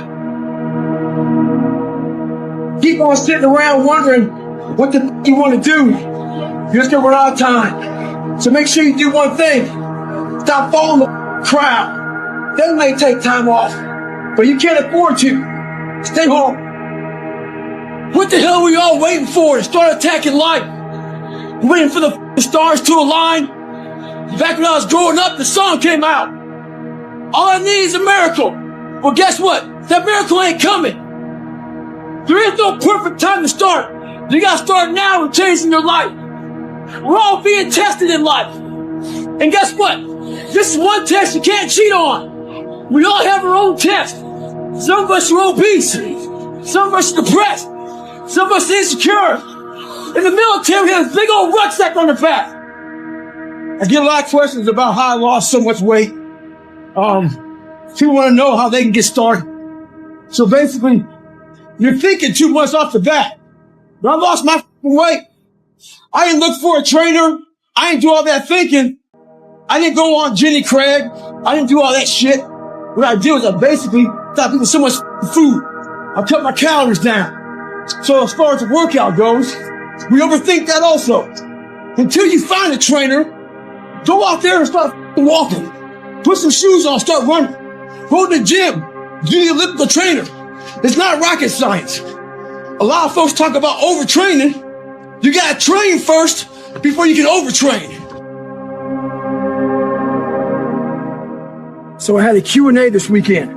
Keep on sitting around wondering what the you want to do. You're just gonna run out of time. So make sure you do one thing. Stop following the crowd. They may take time off, but you can't afford to. Stay home. What the hell were you all waiting for to start attacking life? Waiting for the stars to align? Back when I was growing up, the song came out. All I need is a miracle. Well, guess what? That miracle ain't coming. There is no perfect time to start. You gotta start now and changing your life. We're all being tested in life. And guess what? This is one test you can't cheat on. We all have our own test. Some of us are obese. Some of us are depressed. Some of us are insecure. In the military, we have a big old rucksack on the back. I get a lot of questions about how I lost so much weight. People want to know how they can get started. So basically, you're thinking too much off the bat. But I lost my weight. I didn't look for a trainer. I didn't do all that thinking. I didn't go on Jenny Craig. I didn't do all that shit. What I did was I basically stopped eating so much food. I cut my calories down. So as far as the workout goes, we overthink that also. Until you find a trainer, go out there and start walking. Put some shoes on, start running. Go to the gym. Do the elliptical trainer. It's not rocket science. A lot of folks talk about overtraining. You gotta train first before you can overtrain. So I had a Q&A this weekend.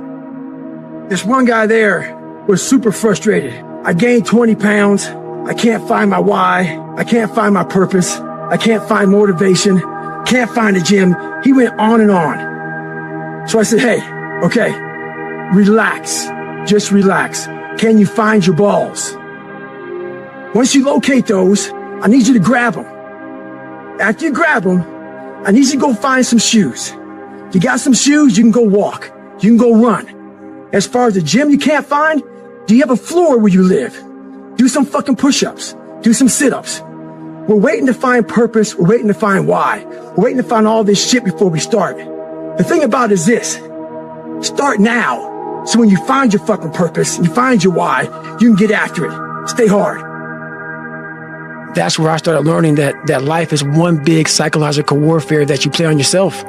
This one guy there was super frustrated. I gained 20 pounds. I can't find my why. I can't find my purpose. I can't find motivation. Can't find a gym. He went on and on. So I said, hey, okay, relax. Just relax. Can you find your balls? Once you locate those, I need you to grab them. After you grab them, I need you to go find some shoes. You got some shoes, you can go walk. You can go run. As far as the gym you can't find, do you have a floor where you live? Do some fucking push-ups. Do some sit-ups. We're waiting to find purpose. We're waiting to find why. We're waiting to find all this shit before we start. The thing about it is this. Start now. So when you find your fucking purpose, you find your why, you can get after it. Stay hard. That's where I started learning that life is one big psychological warfare that you play on yourself.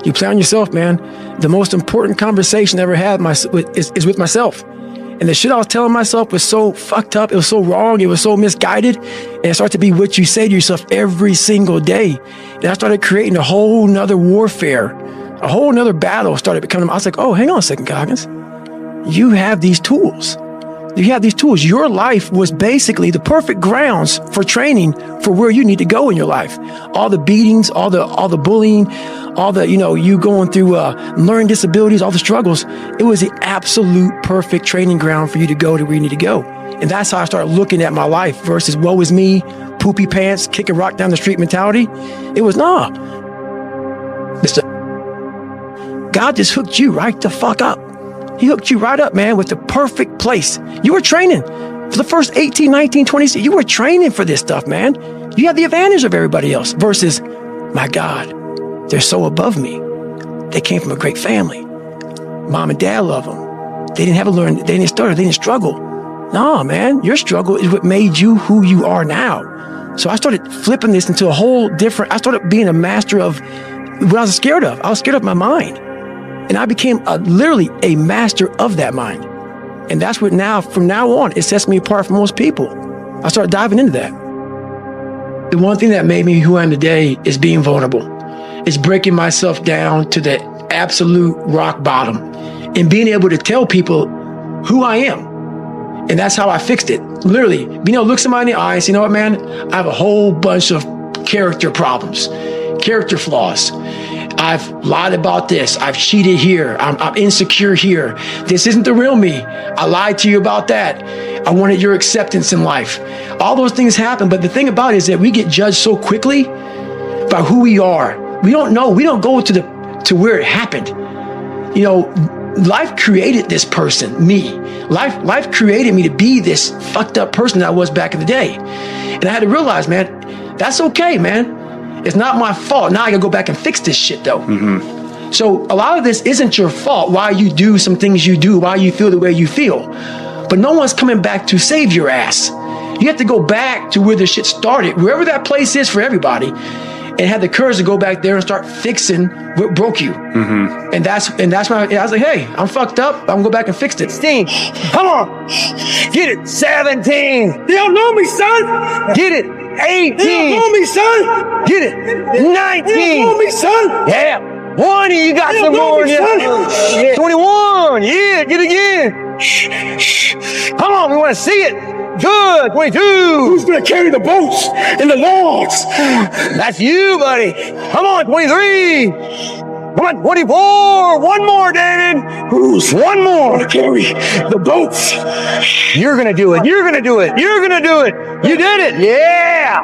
You play on yourself, man. The most important conversation I ever had is with myself. And the shit I was telling myself was so fucked up. It was so wrong. It was so misguided. And it started to be what you say to yourself every single day. And I started creating a whole nother warfare. A whole nother battle started becoming. I was like, oh, hang on a second, Goggins. You have these tools. You have these tools. Your life was basically the perfect grounds for training for where you need to go in your life. All the beatings, all the bullying, all the, you going through learning disabilities, all the struggles. It was the absolute perfect training ground for you to go to where you need to go. And that's how I started looking at my life versus woe is me, poopy pants, kick a rock down the street mentality. It was, God just hooked you right the fuck up. He hooked you right up, man, with the perfect place. You were training for the first 18, 19, 20, you were training for this stuff, man. You had the advantage of everybody else versus, my God, they're so above me. They came from a great family. Mom and dad love them. They didn't have to learn, they didn't stutter, they didn't struggle. No, man, your struggle is what made you who you are now. So I started flipping this into a whole different, I started being a master of what I was scared of. I was scared of my mind. And I became literally a master of that mind. And that's what from now on, it sets me apart from most people. I started diving into that. The one thing that made me who I am today is being vulnerable. It's breaking myself down to the absolute rock bottom and being able to tell people who I am. And that's how I fixed it. Literally, being able to look somebody in the eye and say, you know what, man, I have a whole bunch of character problems, character flaws. I've lied about this. I've cheated here. I'm insecure here. This isn't the real me. I lied to you about that. I wanted your acceptance in life. All those things happen. But the thing about it is that we get judged so quickly by who we are. We don't know. We don't go to where it happened. You know, life created this person, me. Life created me to be this fucked up person that I was back in the day. And I had to realize, man, that's okay, man. It's not my fault. Now I gotta go back and fix this shit though. Mm-hmm. So a lot of this isn't your fault, why you do some things you do, why you feel the way you feel. But no one's coming back to save your ass. You have to go back to where the shit started, wherever that place is for everybody, and have the courage to go back there and start fixing what broke you. Mm-hmm. And that's when I was like, hey, I'm fucked up. I'm gonna go back and fix it. 16. Come on. Get it. 17. They don't know me, son. Get it. 18. They don't know me, son. Get it. 19. They don't know me, son. Yeah. 20. You got some more in you. Yeah. 21. Yeah. Get it again. Come on. We want to see it. Good. 22. Who's gonna carry the boats and the logs? That's you, buddy. Come on. 23. Come on. 24. One more, David. Who's one more? gonna carry the boats? You're gonna do it. You're gonna do it. You're gonna do it. You did it. Yeah.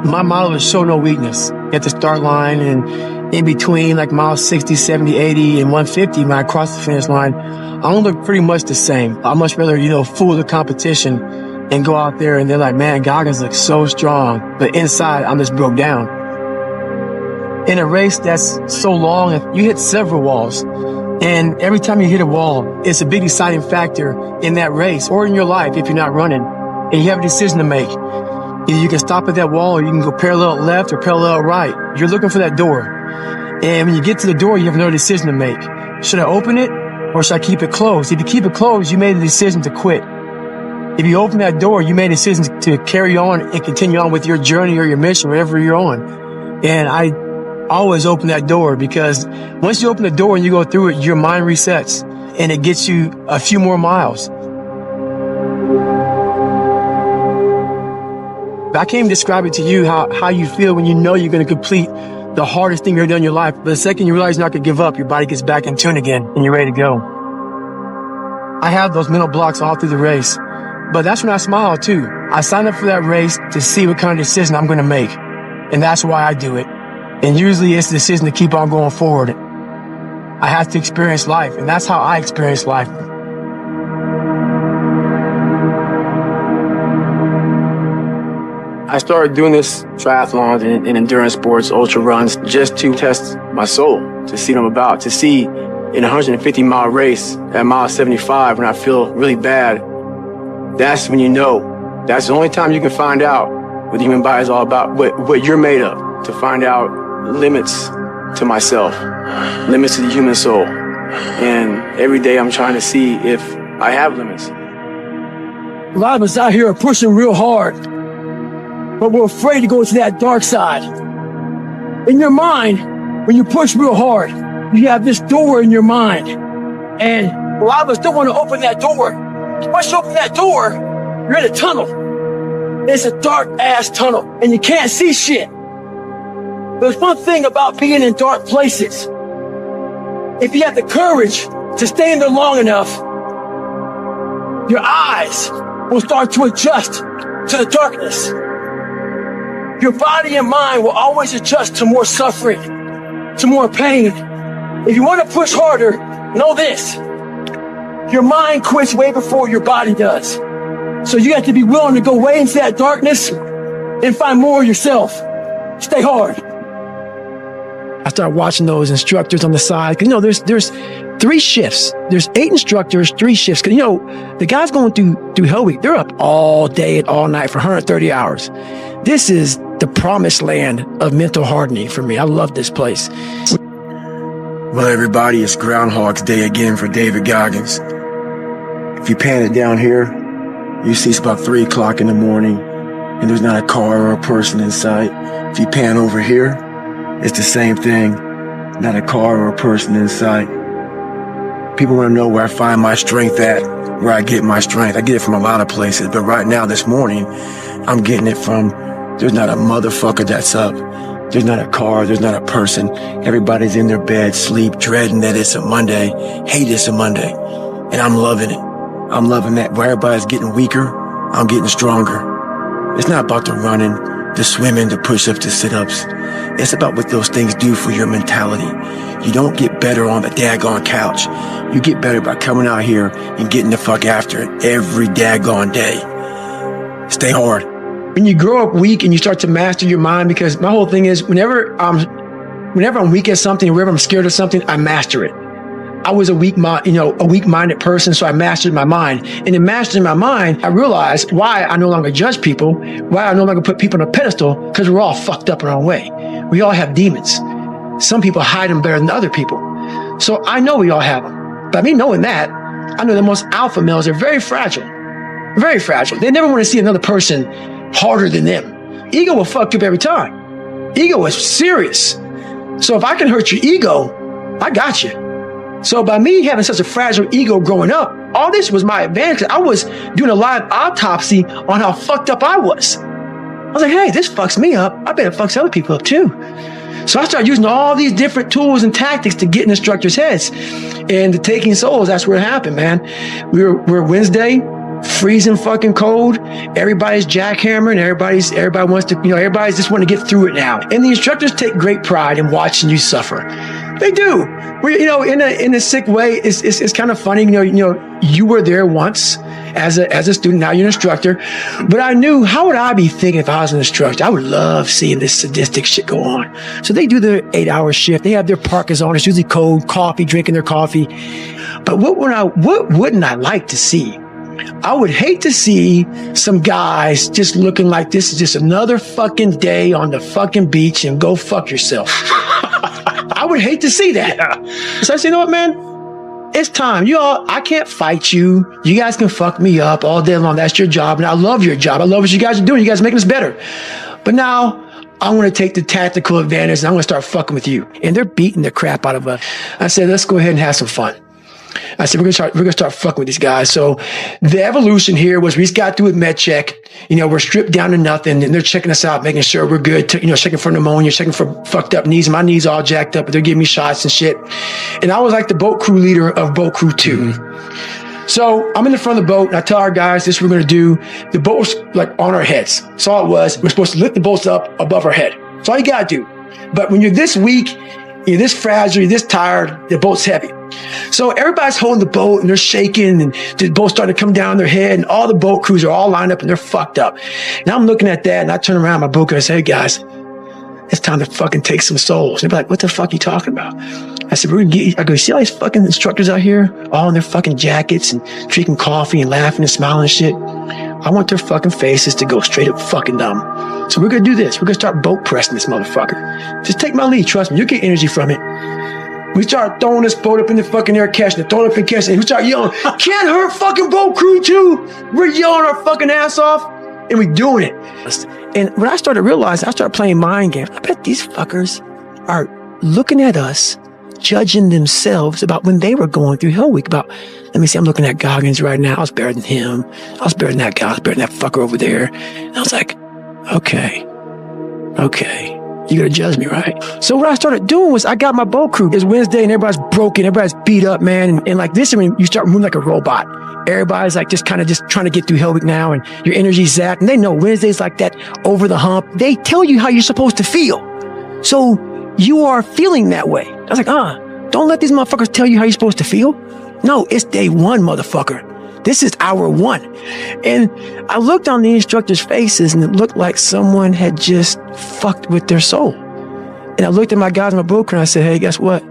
My motto is show no weakness at the start line and in between like miles 60, 70, 80, and 150 when I cross the finish line. I don't look pretty much the same. I'd much rather, fool the competition and go out there and they're like, man, Goggins looks so strong. But inside, I'm just broke down. In a race that's so long, you hit several walls. And every time you hit a wall, it's a big deciding factor in that race or in your life if you're not running. And you have a decision to make. Either you can stop at that wall or you can go parallel left or parallel right. You're looking for that door. And when you get to the door, you have another decision to make. Should I open it or should I keep it closed? If you keep it closed, you made the decision to quit. If you open that door, you made a decision to carry on and continue on with your journey or your mission, wherever you're on. And I always open that door because once you open the door and you go through it, your mind resets and it gets you a few more miles. I can't even describe it to you how you feel when you know you're going to complete the hardest thing you've ever done in your life. But the second you realize you're not going to give up, your body gets back in tune again and you're ready to go. I have those mental blocks all through the race, but that's when I smile too. I signed up for that race to see what kind of decision I'm going to make. And that's why I do it. And usually it's the decision to keep on going forward. I have to experience life, and that's how I experience life. I started doing this triathlons and endurance sports, ultra runs, just to test my soul, to see what I'm about, to see in a 150-mile race at mile 75 when I feel really bad. That's when you know. That's the only time you can find out what the human body is all about, what you're made of, to find out limits to myself, limits to the human soul. And every day I'm trying to see if I have limits. A lot of us out here are pushing real hard, but we're afraid to go to that dark side. In your mind, when you push real hard, you have this door in your mind. And a lot of us don't want to open that door. Once you open that door, you're in a tunnel. It's a dark ass tunnel and you can't see shit. There's one thing about being in dark places. If you have the courage to stay in there long enough, your eyes will start to adjust to the darkness. Your body and mind will always adjust to more suffering, to more pain. If you want to push harder, know this. Your mind quits way before your body does. So you have to be willing to go way into that darkness and find more of yourself. Stay hard. I started watching those instructors on the side. There's 3 shifts. There's 8 instructors, 3 shifts. The guys going through Hell Week, they're up all day and all night for 130 hours. This is the promised land of mental hardening for me. I love this place. Well, everybody, it's Groundhog's Day again for David Goggins. If you pan it down here, you see it's about 3 o'clock in the morning and there's not a car or a person in sight. If you pan over here, It's the same thing, not a car or a person in sight. People want to know where I find my strength at, where I get my strength. I get it from a lot of places, but right now, this morning, I'm getting it from, there's not a motherfucker that's up. There's not a car, there's not a person. Everybody's in their bed, sleep, dreading that it's a Monday, hate it's a Monday. And I'm loving it. I'm loving that. Where everybody's getting weaker, I'm getting stronger. It's not about the running, the swimming, the push-ups, the sit-ups. It's about what those things do for your mentality. You don't get better on the daggone couch. You get better by coming out here and getting the fuck after it every daggone day. Stay hard. When you grow up weak and you start to master your mind, because my whole thing is whenever I'm weak at something, whenever I'm scared of something, I master it. I was a weak-minded person, so I mastered my mind. And in mastering my mind, I realized why I no longer judge people, why I no longer put people on a pedestal, because we're all fucked up in our own way. We all have demons. Some people hide them better than other people. So I know we all have them. By me knowing that, I know the most alpha males are very fragile. Very fragile. They never want to see another person harder than them. Ego will fuck you up every time. Ego is serious. So if I can hurt your ego, I got you. So by me having such a fragile ego growing up, all this was my advantage. I was doing a live autopsy on how fucked up I was. I was like, hey, this fucks me up. I bet it fucks other people up too. So I started using all these different tools and tactics to get in instructors' heads. And the taking souls, that's where it happened, man. We're Wednesday, freezing fucking cold. Everybody's jackhammering. Everybody wants to, everybody's just want to get through it now. And the instructors take great pride in watching you suffer. They do. We, in a sick way, it's kind of funny. You were there once as a student. Now you're an instructor. But I knew, how would I be thinking if I was an instructor? I would love seeing this sadistic shit go on. So they do their 8-hour shift. They have their parkas on. It's usually cold, drinking their coffee. But what wouldn't I like to see? I would hate to see some guys just looking like this is just another fucking day on the fucking beach and go fuck yourself. I would hate to see that. Yeah. So I said, you know what, man? It's time. I can't fight you. You guys can fuck me up all day long. That's your job. And I love your job. I love what you guys are doing. You guys are making us better. But now I want to take the tactical advantage and I'm going to start fucking with you. And they're beating the crap out of us. I said, let's go ahead and have some fun. I said, we're gonna start fucking with these guys. So the evolution here was we just got through with med check. We're stripped down to nothing, and they're checking us out, making sure we're good. Checking for pneumonia, checking for fucked up knees. My knees all jacked up, but they're giving me shots and shit. And I was like the boat crew leader of boat crew 2. Mm-hmm. So I'm in the front of the boat, and I tell our guys, this is what we're gonna do. The boat was like on our heads. That's all it was. We're supposed to lift the boats up above our head. That's all you gotta do. But when you're this weak, you're this fragile, you're this tired, the boat's heavy. So everybody's holding the boat and they're shaking and the boat's starting to come down their head and all the boat crews are all lined up and they're fucked up. And I'm looking at that and I turn around my boat and I say, hey guys, it's time to fucking take some souls. And they're like, what the fuck are you talking about? I said, I go, see all these fucking instructors out here, all in their fucking jackets and drinking coffee and laughing and smiling and shit. I want their fucking faces to go straight up fucking dumb. So we're going to do this. We're going to start boat pressing this motherfucker. Just take my lead. Trust me. You'll get energy from it. We start throwing this boat up in the fucking air, catching it, throwing it up and catching it. We start yelling, can't hurt fucking boat crew 2. We're yelling our fucking ass off and we're doing it. And when I started realizing, I started playing mind games. I bet these fuckers are looking at us, judging themselves about when they were going through Hell Week. About, let me see, I'm looking at Goggins right now. I was better than him. I was better than that guy. I was better than that fucker over there. And I was like, okay. You gotta judge me, right? So what I started doing was I got my boat crew. It's Wednesday and everybody's broken. Everybody's beat up, man. And like this is when you start moving like a robot. Everybody's like just trying to get through Hell Week now and your energy's zapped. And they know Wednesday's like that over the hump. They tell you how you're supposed to feel. So you are feeling that way. I was like, don't let these motherfuckers tell you how you're supposed to feel. No, it's day 1, motherfucker. This is hour 1. And I looked on the instructors' faces and it looked like someone had just fucked with their soul. And I looked at my guys in my boat crew and I said, hey, guess what?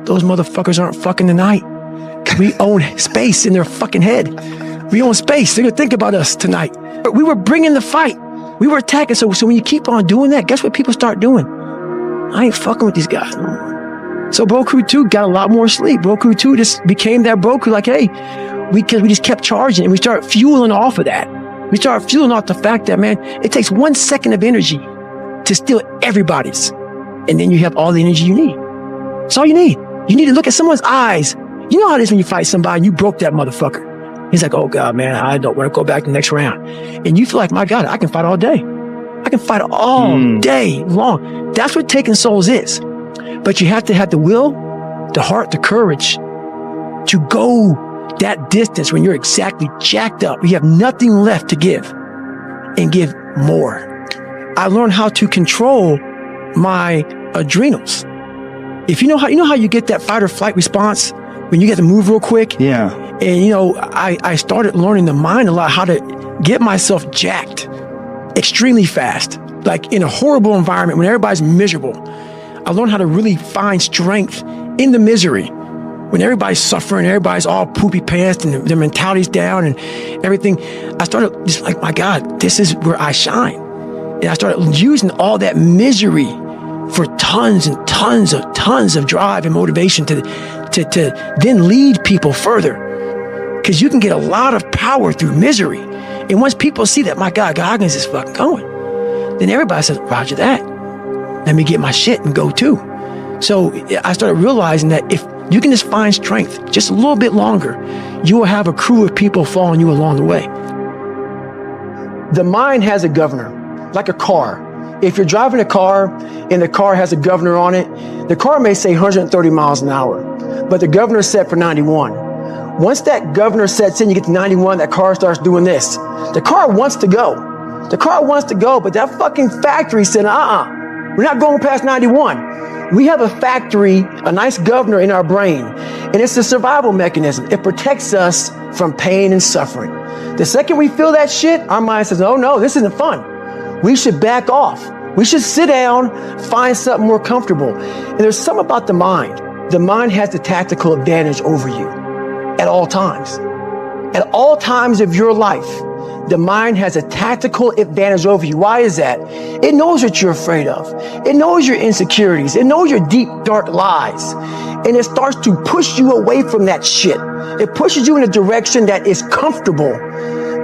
Those motherfuckers aren't fucking tonight. We own space in their fucking head. We own space. They're gonna think about us tonight. But we were bringing the fight. We were attacking. So when you keep on doing that, guess what people start doing? I ain't fucking with these guys no more. So boat crew 2 got a lot more sleep. Boat crew 2 just became that boat crew like, hey, because we just kept charging and we started fueling off of that. We started fueling off the fact that, man, it takes 1 second of energy to steal everybody's. And then you have all the energy you need. That's all you need. You need to look at someone's eyes. You know how it is when you fight somebody and you broke that motherfucker. He's like, oh God, man, I don't want to go back to the next round. And you feel like, my God, I can fight all day. I can fight all day long. That's what taking souls is. But you have to have the will, the heart, the courage to go that distance when you're exactly jacked up. You have nothing left to give and give more. I learned how to control my adrenals. If you know how you get that fight or flight response when you get to move real quick. Yeah. And I started learning the mind a lot, how to get myself jacked extremely fast, like in a horrible environment when everybody's miserable. I learned how to really find strength in the misery. When everybody's suffering, everybody's all poopy pants and their mentality's down and everything, I started just like, my God, this is where I shine. And I started using all that misery for tons and tons of drive and motivation to then lead people further. Because you can get a lot of power through misery. And once people see that, my God, Goggins is fucking going, then everybody says, roger that. Let me get my shit and go too. So I started realizing that if you can just find strength just a little bit longer, you will have a crew of people following you along the way. The mind has a governor, like a car. If you're driving a car and the car has a governor on it, the car may say 130 miles an hour, but the governor is set for 91. Once that governor sets in, you get to 91, that car starts doing this. The car wants to go. The car wants to go, but that fucking factory said, we're not going past 91. We have a factory, a nice governor in our brain, and it's a survival mechanism. It protects us from pain and suffering. The second we feel that shit, our mind says, oh no, this isn't fun. We should back off. We should sit down, find something more comfortable. And there's something about the mind. The mind has the tactical advantage over you at all times. At all times of your life, the mind has a tactical advantage over you. Why is that? It knows what you're afraid of. It knows your insecurities. It knows your deep, dark lies. And it starts to push you away from that shit. It pushes you in a direction that is comfortable.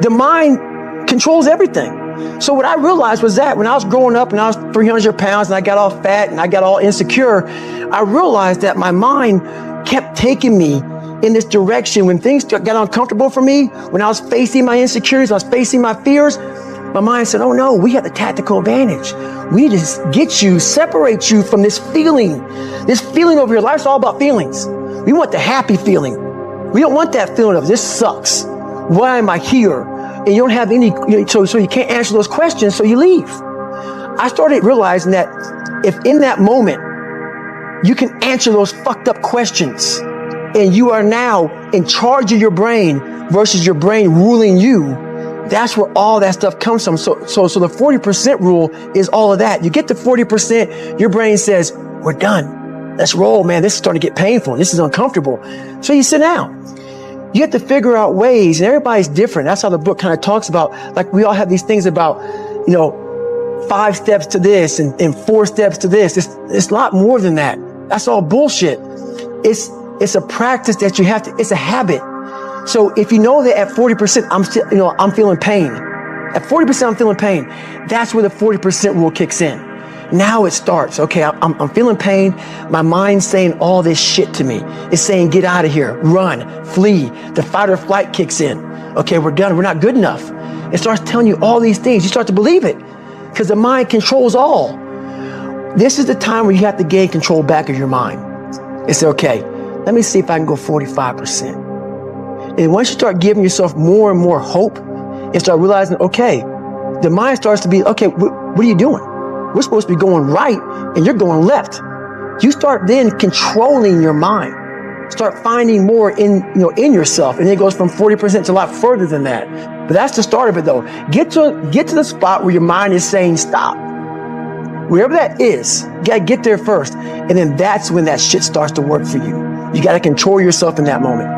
The mind controls everything. So what I realized was that when I was growing up and I was 300 pounds and I got all fat and I got all insecure, I realized that my mind kept taking me in this direction. When things got uncomfortable for me, when I was facing my insecurities, I was facing my fears, my mind said, oh no, we have the tactical advantage. We need to get you, separate you from this feeling over your life's all about feelings. We want the happy feeling. We don't want that feeling of this sucks. Why am I here? And you don't have any, so you can't answer those questions, so you leave. I started realizing that if in that moment you can answer those fucked up questions and you are now in charge of your brain versus your brain ruling you, that's where all that stuff comes from. So the 40% rule is all of that. You get to 40%, your brain says, we're done. Let's roll, man. This is starting to get painful. This is uncomfortable. So you sit down. You have to figure out ways, and everybody's different. That's how the book kind of talks about, like we all have these things about, 5 steps to this and 4 steps to this. It's a lot more than that. That's all bullshit. It's a practice that you have to, it's a habit. So if you know that at 40%, I'm feeling pain. At 40%, I'm feeling pain. That's where the 40% rule kicks in. Now it starts. Okay, I'm feeling pain. My mind's saying all this shit to me. It's saying, get out of here, run, flee. The fight or flight kicks in. Okay, we're done. We're not good enough. It starts telling you all these things. You start to believe it because the mind controls all. This is the time where you have to gain control back of your mind. It's okay. Let me see if I can go 45%. And once you start giving yourself more and more hope and start realizing, okay, the mind starts to be, okay, what are you doing? We're supposed to be going right and you're going left. You start then controlling your mind. Start finding more in yourself. And it goes from 40% to a lot further than that. But that's the start of it though. Get to the spot where your mind is saying stop. Wherever that is, you gotta get there first. And then that's when that shit starts to work for you. You gotta control yourself in that moment.